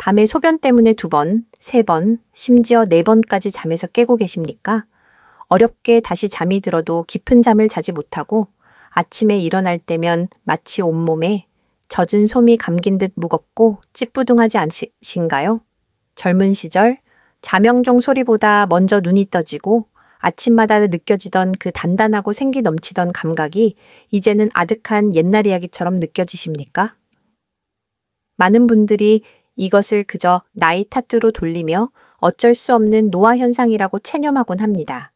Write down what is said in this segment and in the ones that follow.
밤에 소변 때문에 2번, 3번, 심지어 4번까지 잠에서 깨고 계십니까? 어렵게 다시 잠이 들어도 깊은 잠을 자지 못하고 아침에 일어날 때면 마치 온몸에 젖은 솜이 감긴 듯 무겁고 찌뿌둥하지 않으신가요? 젊은 시절 자명종 소리보다 먼저 눈이 떠지고 아침마다 느껴지던 그 단단하고 생기 넘치던 감각이 이제는 아득한 옛날 이야기처럼 느껴지십니까? 많은 분들이 이것을 그저 나이 탓으로 돌리며 어쩔 수 없는 노화 현상이라고 체념하곤 합니다.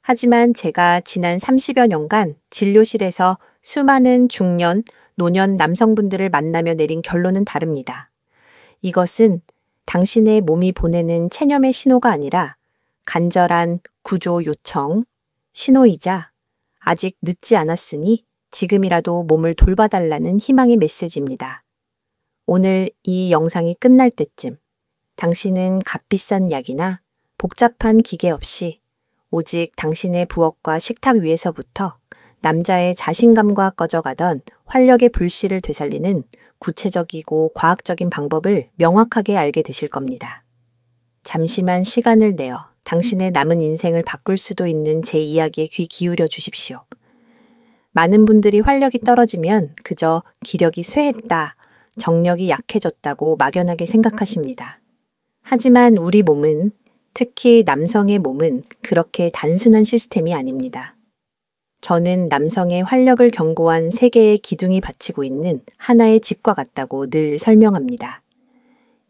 하지만 제가 지난 30여 년간 진료실에서 수많은 중년, 노년 남성분들을 만나며 내린 결론은 다릅니다. 이것은 당신의 몸이 보내는 체념의 신호가 아니라 간절한 구조 요청, 신호이자 아직 늦지 않았으니 지금이라도 몸을 돌봐달라는 희망의 메시지입니다. 오늘 이 영상이 끝날 때쯤 당신은 값비싼 약이나 복잡한 기계 없이 오직 당신의 부엌과 식탁 위에서부터 남자의 자신감과 꺼져가던 활력의 불씨를 되살리는 구체적이고 과학적인 방법을 명확하게 알게 되실 겁니다. 잠시만 시간을 내어 당신의 남은 인생을 바꿀 수도 있는 제 이야기에 귀 기울여 주십시오. 많은 분들이 활력이 떨어지면 그저 기력이 쇠했다, 정력이 약해졌다고 막연하게 생각하십니다. 하지만 우리 몸은, 특히 남성의 몸은 그렇게 단순한 시스템이 아닙니다. 저는 남성의 활력을 견고한 3개의 기둥이 받치고 있는 하나의 집과 같다고 늘 설명합니다.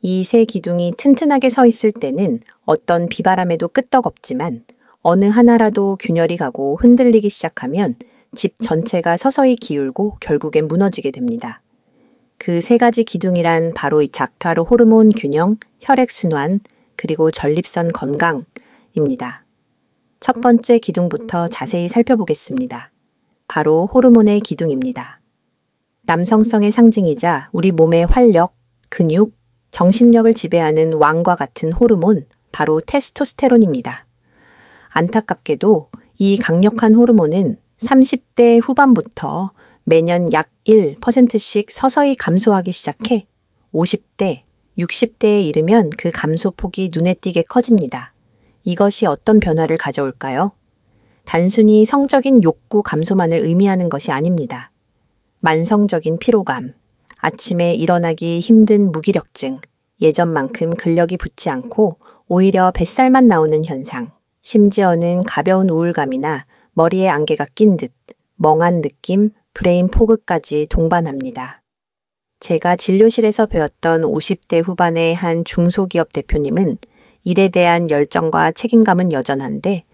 이 3 기둥이 튼튼하게 서 있을 때는 어떤 비바람에도 끄떡없지만 어느 하나라도 균열이 가고 흔들리기 시작하면 집 전체가 서서히 기울고 결국엔 무너지게 됩니다. 그 3가지 기둥이란 바로 이 작화로 호르몬 균형, 혈액순환, 그리고 전립선 건강입니다. 첫 번째 기둥부터 자세히 살펴보겠습니다. 바로 호르몬의 기둥입니다. 남성성의 상징이자 우리 몸의 활력, 근육, 정신력을 지배하는 왕과 같은 호르몬, 바로 테스토스테론입니다. 안타깝게도 이 강력한 호르몬은 30대 후반부터 매년 약 1%씩 서서히 감소하기 시작해 50대, 60대에 이르면 그 감소폭이 눈에 띄게 커집니다. 이것이 어떤 변화를 가져올까요? 단순히 성적인 욕구 감소만을 의미하는 것이 아닙니다. 만성적인 피로감, 아침에 일어나기 힘든 무기력증, 예전만큼 근력이 붙지 않고 오히려 뱃살만 나오는 현상, 심지어는 가벼운 우울감이나 머리에 안개가 낀 듯 멍한 느낌, 브레인 포그까지 동반합니다. 제가 진료실에서 배웠던 50대 후반의 한 중소기업 대표님은 일에 대한 열정과 책임감은 여전한데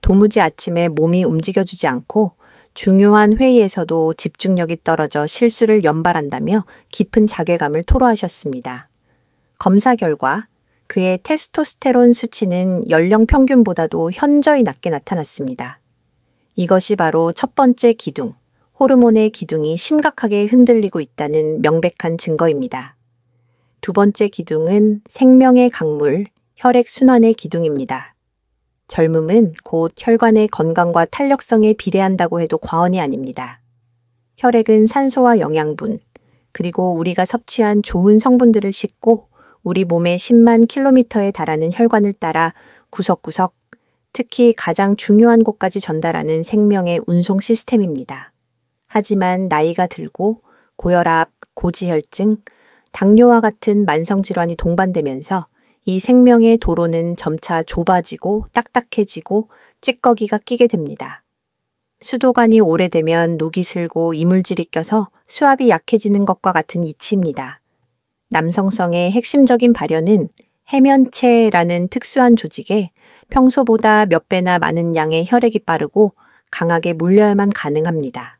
도무지 아침에 몸이 움직여주지 않고 중요한 회의에서도 집중력이 떨어져 실수를 연발한다며 깊은 자괴감을 토로하셨습니다. 검사 결과 그의 테스토스테론 수치는 연령 평균보다도 현저히 낮게 나타났습니다. 이것이 바로 첫 번째 기둥, 호르몬의 기둥이 심각하게 흔들리고 있다는 명백한 증거입니다. 두 번째 기둥은 생명의 강물, 혈액순환의 기둥입니다. 젊음은 곧 혈관의 건강과 탄력성에 비례한다고 해도 과언이 아닙니다. 혈액은 산소와 영양분, 그리고 우리가 섭취한 좋은 성분들을 싣고 우리 몸의 10만 킬로미터에 달하는 혈관을 따라 구석구석, 특히 가장 중요한 곳까지 전달하는 생명의 운송 시스템입니다. 하지만 나이가 들고 고혈압, 고지혈증, 당뇨와 같은 만성질환이 동반되면서 이 생명의 도로는 점차 좁아지고 딱딱해지고 찌꺼기가 끼게 됩니다. 수도관이 오래되면 녹이 슬고 이물질이 껴서 수압이 약해지는 것과 같은 이치입니다. 남성성의 핵심적인 발현은 해면체라는 특수한 조직에 평소보다 몇 배나 많은 양의 혈액이 빠르고 강하게 몰려야만 가능합니다.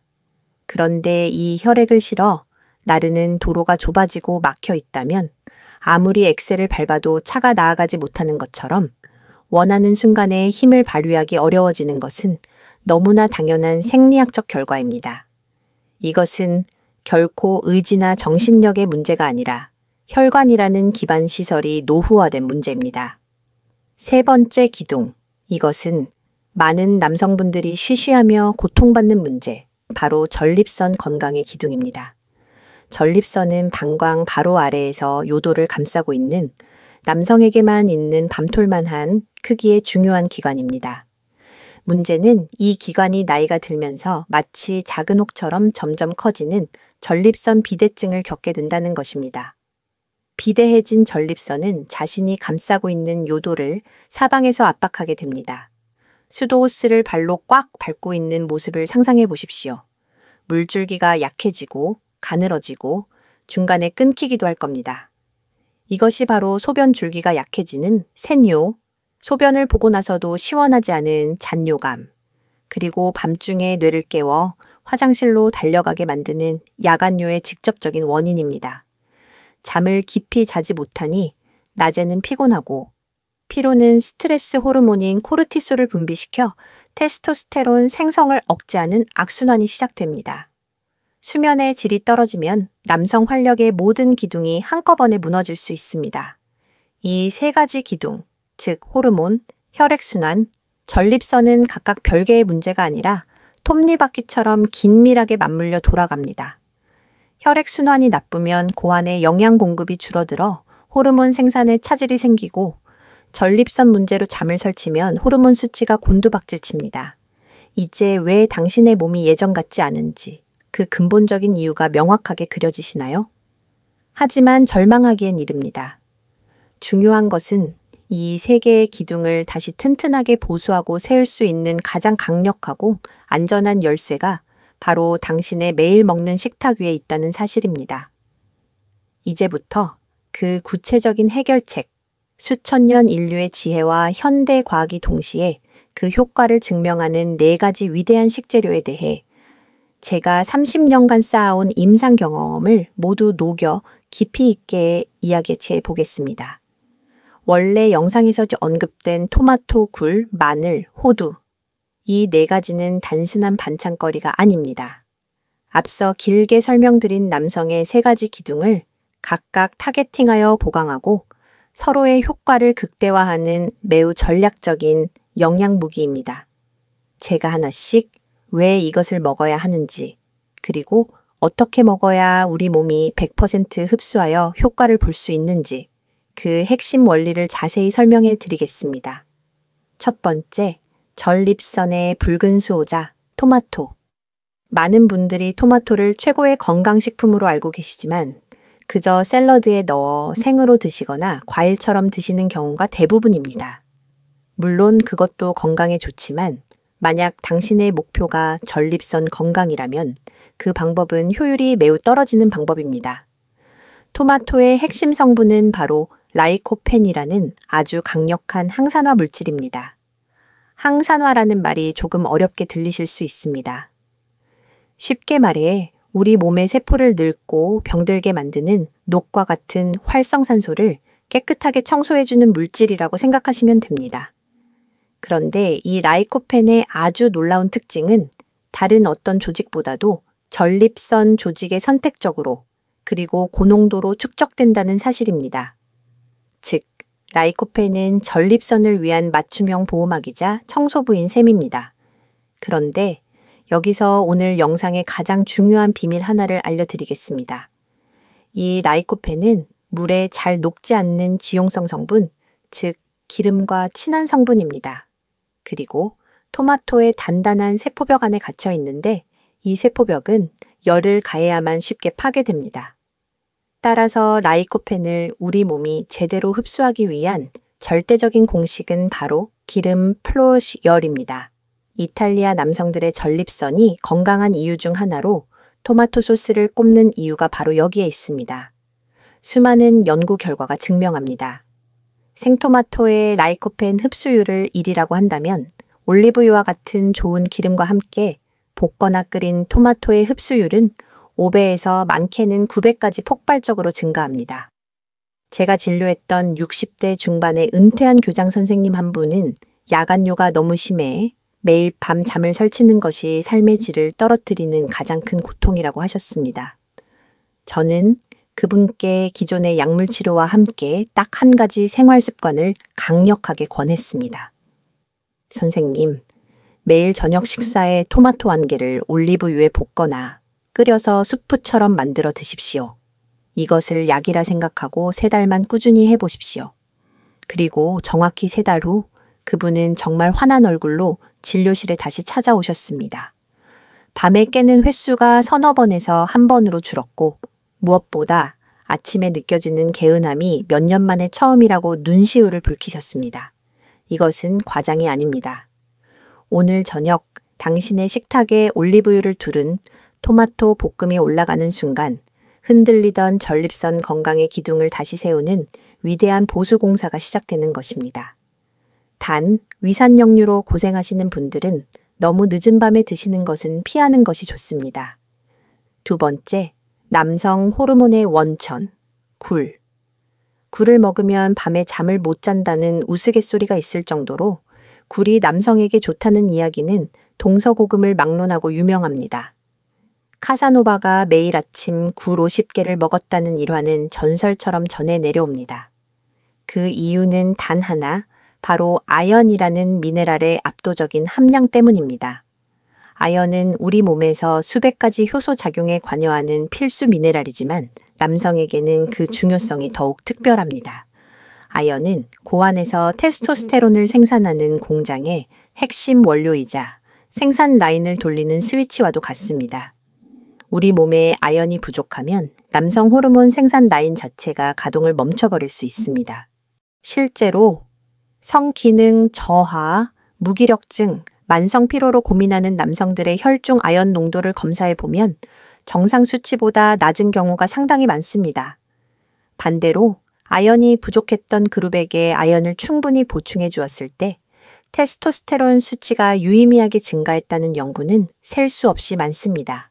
그런데 이 혈액을 실어 나르는 도로가 좁아지고 막혀 있다면 아무리 엑셀을 밟아도 차가 나아가지 못하는 것처럼 원하는 순간에 힘을 발휘하기 어려워지는 것은 너무나 당연한 생리학적 결과입니다. 이것은 결코 의지나 정신력의 문제가 아니라 혈관이라는 기반 시설이 노후화된 문제입니다. 세 번째 기둥, 이것은 많은 남성분들이 쉬쉬하며 고통받는 문제, 바로 전립선 건강의 기둥입니다. 전립선은 방광 바로 아래에서 요도를 감싸고 있는 남성에게만 있는 밤톨만한 크기의 중요한 기관입니다. 문제는 이 기관이 나이가 들면서 마치 작은 혹처럼 점점 커지는 전립선 비대증을 겪게 된다는 것입니다. 비대해진 전립선은 자신이 감싸고 있는 요도를 사방에서 압박하게 됩니다. 수도 호스를 발로 꽉 밟고 있는 모습을 상상해 보십시오. 물줄기가 약해지고 가늘어지고 중간에 끊기기도 할 겁니다. 이것이 바로 소변 줄기가 약해지는 샌요, 소변을 보고 나서도 시원하지 않은 잔뇨감, 그리고 밤중에 뇌를 깨워 화장실로 달려가게 만드는 야간뇨의 직접적인 원인입니다. 잠을 깊이 자지 못하니 낮에는 피곤하고 피로는 스트레스 호르몬인 코르티솔을 분비시켜 테스토스테론 생성을 억제하는 악순환이 시작됩니다. 수면의 질이 떨어지면 남성 활력의 모든 기둥이 한꺼번에 무너질 수 있습니다. 이 세 가지 기둥, 즉 호르몬, 혈액순환, 전립선은 각각 별개의 문제가 아니라 톱니바퀴처럼 긴밀하게 맞물려 돌아갑니다. 혈액순환이 나쁘면 고환의 영양 공급이 줄어들어 호르몬 생산에 차질이 생기고 전립선 문제로 잠을 설치면 호르몬 수치가 곤두박질칩니다. 이제 왜 당신의 몸이 예전 같지 않은지 그 근본적인 이유가 명확하게 그려지시나요? 하지만 절망하기엔 이릅니다. 중요한 것은 이 세 개의 기둥을 다시 튼튼하게 보수하고 세울 수 있는 가장 강력하고 안전한 열쇠가 바로 당신의 매일 먹는 식탁 위에 있다는 사실입니다. 이제부터 그 구체적인 해결책, 수천 년 인류의 지혜와 현대 과학이 동시에 그 효과를 증명하는 4가지 위대한 식재료에 대해 제가 30년간 쌓아온 임상 경험을 모두 녹여 깊이 있게 이야기해 보겠습니다. 원래 영상에서 언급된 토마토, 굴, 마늘, 호두, 이 4가지는 단순한 반찬거리가 아닙니다. 앞서 길게 설명드린 남성의 3가지 기둥을 각각 타겟팅하여 보강하고 서로의 효과를 극대화하는 매우 전략적인 영양 무기입니다. 제가 하나씩 왜 이것을 먹어야 하는지, 그리고 어떻게 먹어야 우리 몸이 100% 흡수하여 효과를 볼 수 있는지 그 핵심 원리를 자세히 설명해 드리겠습니다. 첫 번째, 전립선의 붉은 수호자, 토마토. 많은 분들이 토마토를 최고의 건강식품으로 알고 계시지만 그저 샐러드에 넣어 생으로 드시거나 과일처럼 드시는 경우가 대부분입니다. 물론 그것도 건강에 좋지만 만약 당신의 목표가 전립선 건강이라면 그 방법은 효율이 매우 떨어지는 방법입니다. 토마토의 핵심 성분은 바로 라이코펜이라는 아주 강력한 항산화 물질입니다. 항산화라는 말이 조금 어렵게 들리실 수 있습니다. 쉽게 말해 우리 몸의 세포를 늙고 병들게 만드는 녹과 같은 활성산소를 깨끗하게 청소해주는 물질이라고 생각하시면 됩니다. 그런데 이 라이코펜의 아주 놀라운 특징은 다른 어떤 조직보다도 전립선 조직에 선택적으로 그리고 고농도로 축적된다는 사실입니다. 즉, 라이코펜은 전립선을 위한 맞춤형 보호막이자 청소부인 셈입니다. 그런데 여기서 오늘 영상의 가장 중요한 비밀 하나를 알려드리겠습니다. 이 라이코펜은 물에 잘 녹지 않는 지용성 성분, 즉 기름과 친한 성분입니다. 그리고 토마토의 단단한 세포벽 안에 갇혀 있는데 이 세포벽은 열을 가해야만 쉽게 파괴됩니다. 따라서 라이코펜을 우리 몸이 제대로 흡수하기 위한 절대적인 공식은 바로 기름 플러스 열입니다. 이탈리아 남성들의 전립선이 건강한 이유 중 하나로 토마토 소스를 꼽는 이유가 바로 여기에 있습니다. 수많은 연구 결과가 증명합니다. 생토마토의 라이코펜 흡수율을 1이라고 한다면 올리브유와 같은 좋은 기름과 함께 볶거나 끓인 토마토의 흡수율은 5배에서 많게는 9배까지 폭발적으로 증가합니다. 제가 진료했던 60대 중반의 은퇴한 교장 선생님 한 분은 야간뇨가 너무 심해 매일 밤 잠을 설치는 것이 삶의 질을 떨어뜨리는 가장 큰 고통이라고 하셨습니다. 저는 그분께 기존의 약물 치료와 함께 딱 한 가지 생활 습관을 강력하게 권했습니다. 선생님, 매일 저녁 식사에 토마토 1개를 올리브유에 볶거나 끓여서 수프처럼 만들어 드십시오. 이것을 약이라 생각하고 3달만 꾸준히 해보십시오. 그리고 정확히 3달 후 그분은 정말 환한 얼굴로 진료실에 다시 찾아오셨습니다. 밤에 깨는 횟수가 서너 번에서 1번으로 줄었고 무엇보다 아침에 느껴지는 개운함이 몇 년 만에 처음이라고 눈시울을 붉히셨습니다. 이것은 과장이 아닙니다. 오늘 저녁 당신의 식탁에 올리브유를 두른 토마토 볶음이 올라가는 순간 흔들리던 전립선 건강의 기둥을 다시 세우는 위대한 보수공사가 시작되는 것입니다. 단, 위산역류로 고생하시는 분들은 너무 늦은 밤에 드시는 것은 피하는 것이 좋습니다. 2번째, 남성 호르몬의 원천, 굴. 굴을 먹으면 밤에 잠을 못 잔다는 우스갯소리가 있을 정도로 굴이 남성에게 좋다는 이야기는 동서고금을 막론하고 유명합니다. 카사노바가 매일 아침 굴 50개를 먹었다는 일화는 전설처럼 전해 내려옵니다. 그 이유는 단 하나, 바로 아연이라는 미네랄의 압도적인 함량 때문입니다. 아연은 우리 몸에서 수백 가지 효소 작용에 관여하는 필수 미네랄이지만 남성에게는 그 중요성이 더욱 특별합니다. 아연은 고안에서 테스토스테론을 생산하는 공장의 핵심 원료이자 생산 라인을 돌리는 스위치와도 같습니다. 우리 몸에 아연이 부족하면 남성 호르몬 생산 라인 자체가 가동을 멈춰버릴 수 있습니다. 실제로 성기능 저하, 무기력증, 만성 피로로 고민하는 남성들의 혈중 아연 농도를 검사해 보면 정상 수치보다 낮은 경우가 상당히 많습니다. 반대로 아연이 부족했던 그룹에게 아연을 충분히 보충해 주었을 때 테스토스테론 수치가 유의미하게 증가했다는 연구는 셀 수 없이 많습니다.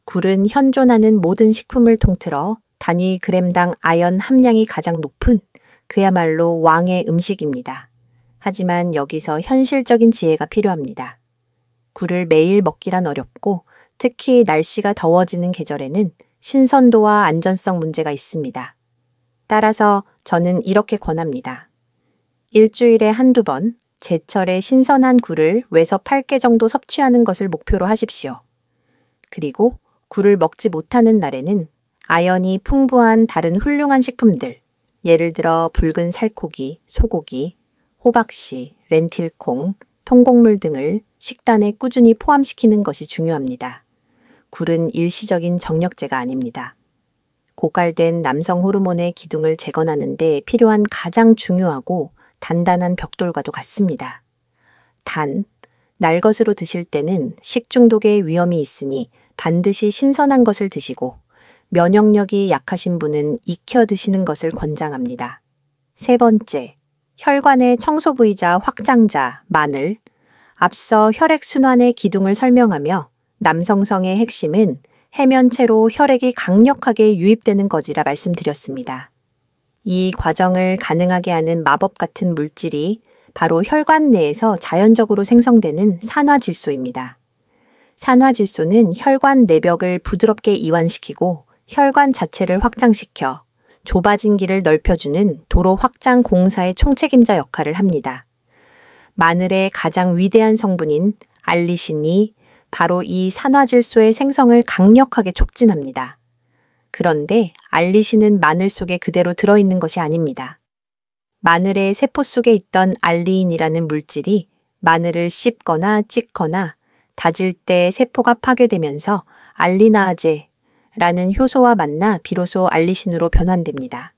굴은 현존하는 모든 식품을 통틀어 단위 그램당 아연 함량이 가장 높은 그야말로 왕의 음식입니다. 하지만 여기서 현실적인 지혜가 필요합니다. 굴을 매일 먹기란 어렵고 특히 날씨가 더워지는 계절에는 신선도와 안전성 문제가 있습니다. 따라서 저는 이렇게 권합니다. 일주일에 1~2번 제철에 신선한 굴을 외서 8개 정도 섭취하는 것을 목표로 하십시오. 그리고 굴을 먹지 못하는 날에는 아연이 풍부한 다른 훌륭한 식품들, 예를 들어 붉은 살코기, 소고기, 호박씨, 렌틸콩, 통곡물 등을 식단에 꾸준히 포함시키는 것이 중요합니다. 굴은 일시적인 정력제가 아닙니다. 고갈된 남성 호르몬의 기둥을 재건하는 데 필요한 가장 중요하고 단단한 벽돌과도 같습니다. 단, 날것으로 드실 때는 식중독의 위험이 있으니 반드시 신선한 것을 드시고 면역력이 약하신 분은 익혀 드시는 것을 권장합니다. 3번째, 혈관의 청소 부위자 확장자, 마늘. 앞서 혈액순환의 기둥을 설명하며 남성성의 핵심은 해면체로 혈액이 강력하게 유입되는 것이라 말씀드렸습니다. 이 과정을 가능하게 하는 마법 같은 물질이 바로 혈관 내에서 자연적으로 생성되는 산화질소입니다. 산화질소는 혈관 내벽을 부드럽게 이완시키고 혈관 자체를 확장시켜 좁아진 길을 넓혀주는 도로 확장 공사의 총책임자 역할을 합니다. 마늘의 가장 위대한 성분인 알리신이 바로 이 산화질소의 생성을 강력하게 촉진합니다. 그런데 알리신은 마늘 속에 그대로 들어있는 것이 아닙니다. 마늘의 세포 속에 있던 알리인이라는 물질이 마늘을 씹거나 찢거나 다질 때 세포가 파괴되면서 알리나아제라는 효소와 만나 비로소 알리신으로 변환됩니다.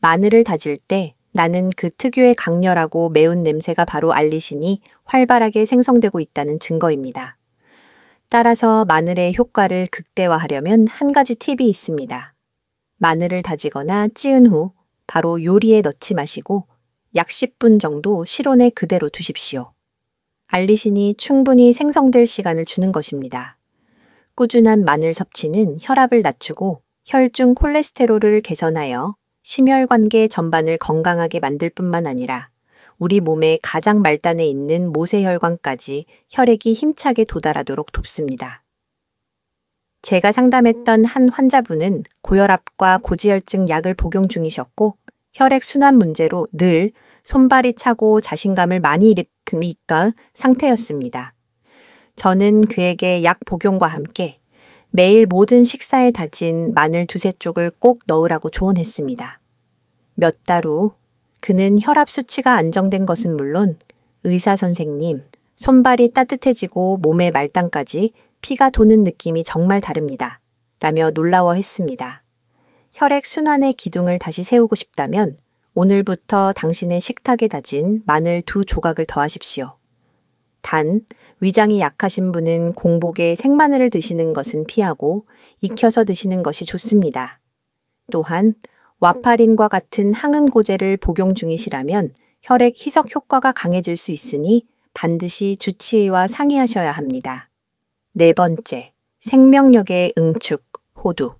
마늘을 다질 때 나는 그 특유의 강렬하고 매운 냄새가 바로 알리신이 활발하게 생성되고 있다는 증거입니다. 따라서 마늘의 효과를 극대화하려면 한 가지 팁이 있습니다. 마늘을 다지거나 찌은 후 바로 요리에 넣지 마시고 약 10분 정도 실온에 그대로 두십시오. 알리신이 충분히 생성될 시간을 주는 것입니다. 꾸준한 마늘 섭취는 혈압을 낮추고 혈중 콜레스테롤을 개선하여 심혈관계 전반을 건강하게 만들 뿐만 아니라 우리 몸의 가장 말단에 있는 모세혈관까지 혈액이 힘차게 도달하도록 돕습니다. 제가 상담했던 한 환자분은 고혈압과 고지혈증 약을 복용 중이셨고 혈액순환 문제로 늘 손발이 차고 자신감을 많이 잃던 상태였습니다. 저는 그에게 약 복용과 함께 매일 모든 식사에 다진 마늘 2~3쪽을 꼭 넣으라고 조언했습니다. 몇 달 후 그는 혈압 수치가 안정된 것은 물론 의사 선생님, 손발이 따뜻해지고 몸의 말단까지 피가 도는 느낌이 정말 다릅니다. 라며 놀라워했습니다. 혈액 순환의 기둥을 다시 세우고 싶다면 오늘부터 당신의 식탁에 다진 마늘 2조각을 더하십시오. 단, 위장이 약하신 분은 공복에 생마늘을 드시는 것은 피하고 익혀서 드시는 것이 좋습니다. 또한 와파린과 같은 항응고제를 복용 중이시라면 혈액 희석 효과가 강해질 수 있으니 반드시 주치의와 상의하셔야 합니다. 4번째, 생명력의 응축, 호두.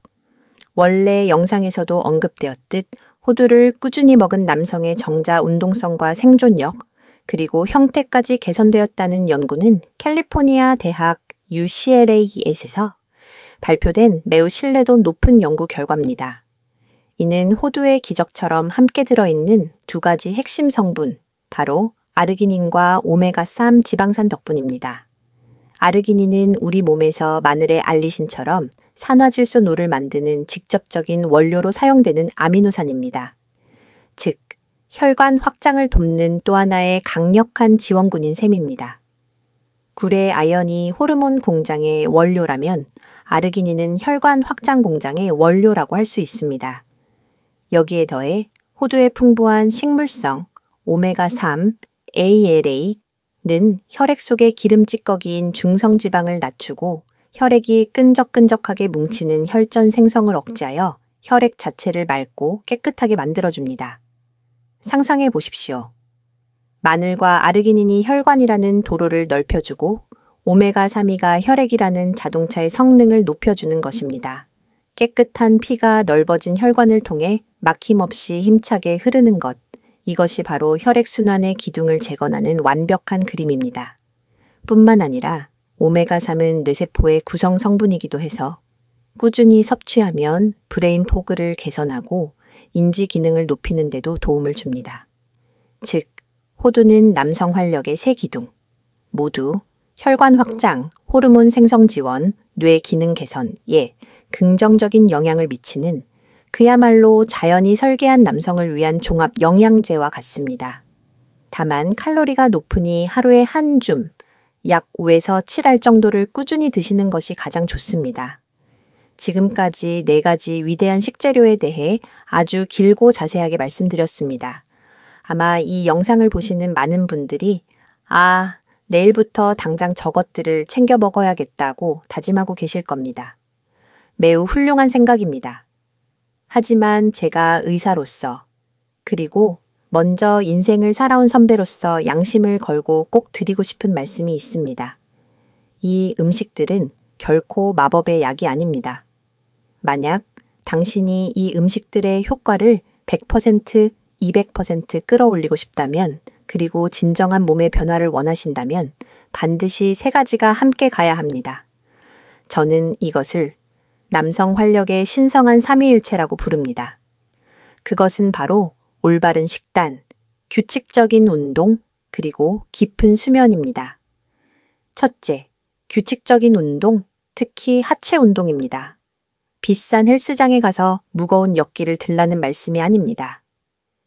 원래 영상에서도 언급되었듯 호두를 꾸준히 먹은 남성의 정자 운동성과 생존력, 그리고 형태까지 개선되었다는 연구는 캘리포니아 대학 UCLA에서 발표된 매우 신뢰도 높은 연구 결과입니다. 이는 호두의 기적처럼 함께 들어있는 2가지 핵심 성분, 바로 아르기닌과 오메가3 지방산 덕분입니다. 아르기닌은 우리 몸에서 마늘의 알리신처럼 산화질소노를 만드는 직접적인 원료로 사용되는 아미노산입니다. 즉, 혈관 확장을 돕는 또 하나의 강력한 지원군인 셈입니다. 굴의 아연이 호르몬 공장의 원료라면 아르기닌은 혈관 확장 공장의 원료라고 할 수 있습니다. 여기에 더해 호두의 풍부한 식물성 오메가3, ALA는 혈액 속의 기름 찌꺼기인 중성지방을 낮추고 혈액이 끈적끈적하게 뭉치는 혈전 생성을 억제하여 혈액 자체를 맑고 깨끗하게 만들어줍니다. 상상해 보십시오. 마늘과 아르기닌이 혈관이라는 도로를 넓혀주고 오메가3가 혈액이라는 자동차의 성능을 높여주는 것입니다. 깨끗한 피가 넓어진 혈관을 통해 막힘없이 힘차게 흐르는 것, 이것이 바로 혈액순환의 기둥을 재건하는 완벽한 그림입니다. 뿐만 아니라 오메가3은 뇌세포의 구성 성분이기도 해서 꾸준히 섭취하면 브레인 포그를 개선하고 인지 기능을 높이는 데도 도움을 줍니다. 즉, 호두는 남성 활력의 3기둥, 모두 혈관 확장, 호르몬 생성 지원, 뇌 기능 개선에 긍정적인 영향을 미치는 그야말로 자연이 설계한 남성을 위한 종합 영양제와 같습니다. 다만 칼로리가 높으니 하루에 한 줌, 약 5에서 7알 정도를 꾸준히 드시는 것이 가장 좋습니다. 지금까지 4가지 위대한 식재료에 대해 아주 길고 자세하게 말씀드렸습니다. 아마 이 영상을 보시는 많은 분들이 내일부터 당장 저것들을 챙겨 먹어야겠다고 다짐하고 계실 겁니다. 매우 훌륭한 생각입니다. 하지만 제가 의사로서 그리고 먼저 인생을 살아온 선배로서 양심을 걸고 꼭 드리고 싶은 말씀이 있습니다. 이 음식들은 결코 마법의 약이 아닙니다. 만약 당신이 이 음식들의 효과를 100%, 200% 끌어올리고 싶다면, 그리고 진정한 몸의 변화를 원하신다면 반드시 3가지가 함께 가야 합니다. 저는 이것을 남성 활력의 신성한 삼위일체라고 부릅니다. 그것은 바로 올바른 식단, 규칙적인 운동, 그리고 깊은 수면입니다. 첫째, 규칙적인 운동, 특히 하체 운동입니다. 비싼 헬스장에 가서 무거운 역기를 들라는 말씀이 아닙니다.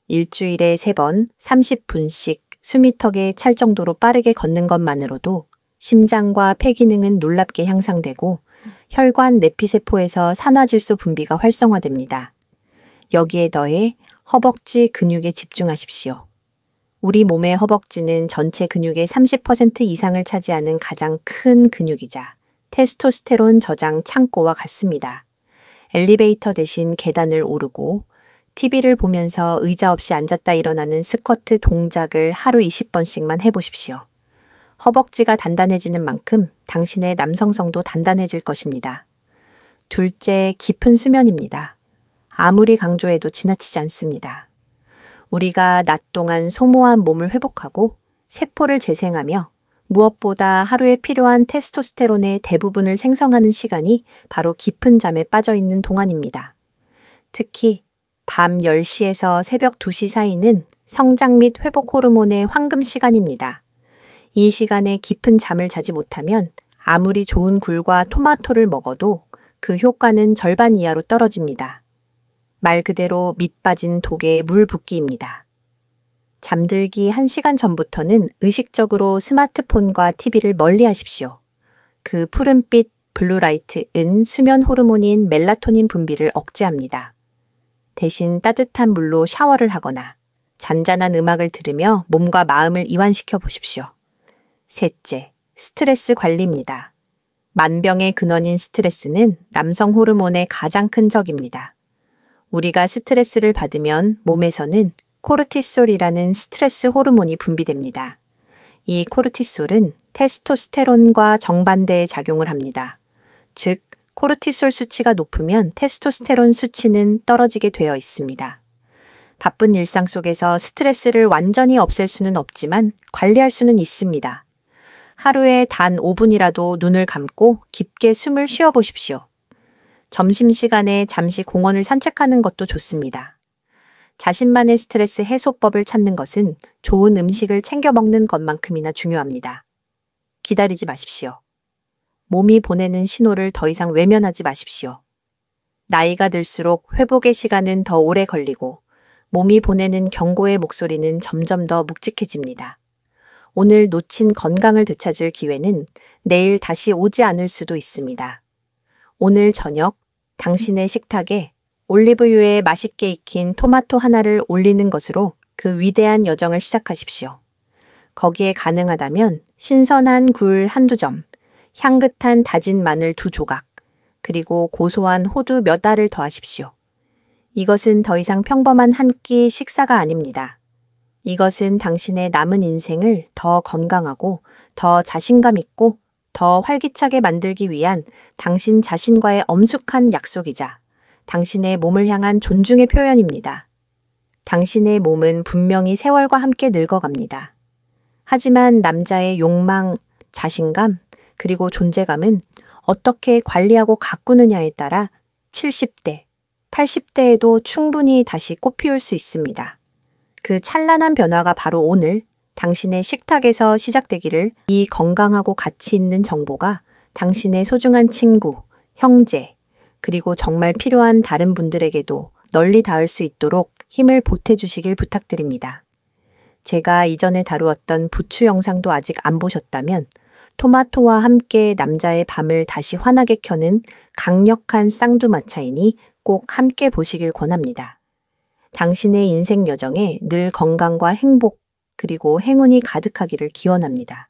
일주일에 3번 30분씩 수미턱에 찰 정도로 빠르게 걷는 것만으로도 심장과 폐 기능은 놀랍게 향상되고 혈관 내피세포에서 산화질소 분비가 활성화됩니다. 여기에 더해 허벅지 근육에 집중하십시오. 우리 몸의 허벅지는 전체 근육의 30% 이상을 차지하는 가장 큰 근육이자 테스토스테론 저장 창고와 같습니다. 엘리베이터 대신 계단을 오르고 TV를 보면서 의자 없이 앉았다 일어나는 스쿼트 동작을 하루 20번씩만 해보십시오. 허벅지가 단단해지는 만큼 당신의 남성성도 단단해질 것입니다. 둘째, 깊은 수면입니다. 아무리 강조해도 지나치지 않습니다. 우리가 낮 동안 소모한 몸을 회복하고 세포를 재생하며 무엇보다 하루에 필요한 테스토스테론의 대부분을 생성하는 시간이 바로 깊은 잠에 빠져 있는 동안입니다. 특히 밤 10시에서 새벽 2시 사이는 성장 및 회복 호르몬의 황금 시간입니다. 이 시간에 깊은 잠을 자지 못하면 아무리 좋은 굴과 토마토를 먹어도 그 효과는 절반 이하로 떨어집니다. 말 그대로 밑 빠진 독에 물 붓기입니다. 잠들기 1시간 전부터는 의식적으로 스마트폰과 TV를 멀리 하십시오. 그 푸른빛 블루라이트은 수면 호르몬인 멜라토닌 분비를 억제합니다. 대신 따뜻한 물로 샤워를 하거나 잔잔한 음악을 들으며 몸과 마음을 이완시켜 보십시오. 셋째, 스트레스 관리입니다. 만병의 근원인 스트레스는 남성 호르몬의 가장 큰 적입니다. 우리가 스트레스를 받으면 몸에서는 코르티솔이라는 스트레스 호르몬이 분비됩니다. 이 코르티솔은 테스토스테론과 정반대의 작용을 합니다. 즉, 코르티솔 수치가 높으면 테스토스테론 수치는 떨어지게 되어 있습니다. 바쁜 일상 속에서 스트레스를 완전히 없앨 수는 없지만 관리할 수는 있습니다. 하루에 단 5분이라도 눈을 감고 깊게 숨을 쉬어 보십시오. 점심시간에 잠시 공원을 산책하는 것도 좋습니다. 자신만의 스트레스 해소법을 찾는 것은 좋은 음식을 챙겨 먹는 것만큼이나 중요합니다. 기다리지 마십시오. 몸이 보내는 신호를 더 이상 외면하지 마십시오. 나이가 들수록 회복의 시간은 더 오래 걸리고 몸이 보내는 경고의 목소리는 점점 더 묵직해집니다. 오늘 놓친 건강을 되찾을 기회는 내일 다시 오지 않을 수도 있습니다. 오늘 저녁 당신의 식탁에 올리브유에 맛있게 익힌 토마토 하나를 올리는 것으로 그 위대한 여정을 시작하십시오. 거기에 가능하다면 신선한 굴 한두 점, 향긋한 다진 마늘 2조각, 그리고 고소한 호두 몇 알을 더하십시오. 이것은 더 이상 평범한 한 끼 식사가 아닙니다. 이것은 당신의 남은 인생을 더 건강하고 더 자신감 있고 더 활기차게 만들기 위한 당신 자신과의 엄숙한 약속이자 당신의 몸을 향한 존중의 표현입니다. 당신의 몸은 분명히 세월과 함께 늙어갑니다. 하지만 남자의 욕망, 자신감, 그리고 존재감은 어떻게 관리하고 가꾸느냐에 따라 70대, 80대에도 충분히 다시 꽃피울 수 있습니다. 그 찬란한 변화가 바로 오늘 당신의 식탁에서 시작되기를 이 건강하고 가치 있는 정보가 당신의 소중한 친구, 형제, 그리고 정말 필요한 다른 분들에게도 널리 닿을 수 있도록 힘을 보태주시길 부탁드립니다. 제가 이전에 다루었던 부추 영상도 아직 안 보셨다면 토마토와 함께 남자의 밤을 다시 환하게 켜는 강력한 쌍두마차이니 꼭 함께 보시길 권합니다. 당신의 인생 여정에 늘 건강과 행복 그리고 행운이 가득하기를 기원합니다.